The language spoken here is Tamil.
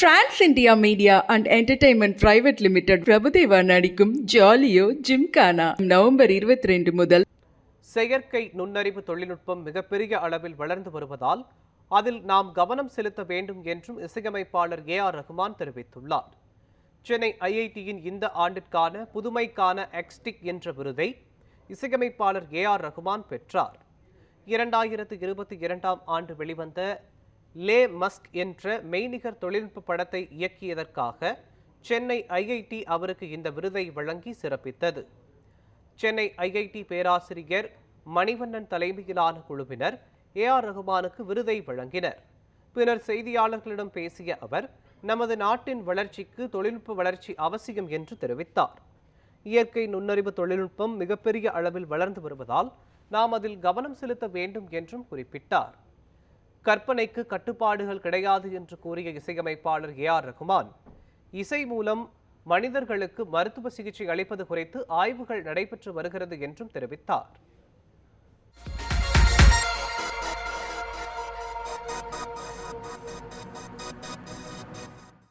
Trans India media and entertainment private limited Prabhudeva நடிக்கும் ஜாலியோ ஜிம்கானா நவம்பர் 22 முதல். செயற்கை நுண்ணறிவு தொழில்நுட்பம் மிகப்பெரிய அளவில் வளர்ந்து வருவதால் அதில் நாம் கவனம் செலுத்த வேண்டும் என்றும் இசையமைப்பாளர் ஏ.ஆர். ரஹ்மான் தெரிவித்துள்ளார். சென்னை ஐஐடியின் இந்த ஆண்டிற்கான புதுமைக்கான எக்ஸ்டிக் என்ற விருதை இசையமைப்பாளர் ஏ.ஆர். ரஹ்மான் பெற்றார். 2022ஆம் ஆண்டு வெளிவந்த லே மஸ்க் என்ற மெய்நிகர் தொழில்நுட்ப படத்தை இயக்கியதற்காக சென்னை ஐஐடி அவருக்கு இந்த விருதை வழங்கி சிறப்பித்தது. சென்னை ஐஐடி பேராசிரியர் மணிவண்ணன் தலைமையிலான குழுவினர் ஏ.ஆர். ரஹ்மானுக்கு விருதை வழங்கினர். பின்னர் செய்தியாளர்களிடம் பேசிய அவர், நமது நாட்டின் வளர்ச்சிக்கு தொழில்நுட்ப வளர்ச்சி அவசியம் என்று தெரிவித்தார். இயற்கை நுண்ணறிவு தொழில்நுட்பம் மிகப்பெரிய அளவில் வளர்ந்து வருவதால் நாம் அதில் கவனம் செலுத்த வேண்டும் என்றும் குறிப்பிட்டார். கற்பனைக்கு கட்டுப்பாடுகள் கிடையாது என்று கூறிய இசையமைப்பாளர் ஏ.ஆர். ரஹ்மான், இசை மூலம் மனிதர்களுக்கு மருத்துவ சிகிச்சை அளிப்பது குறித்து ஆய்வுகள் நடைபெற்று வருகிறது என்றும் தெரிவித்தார்.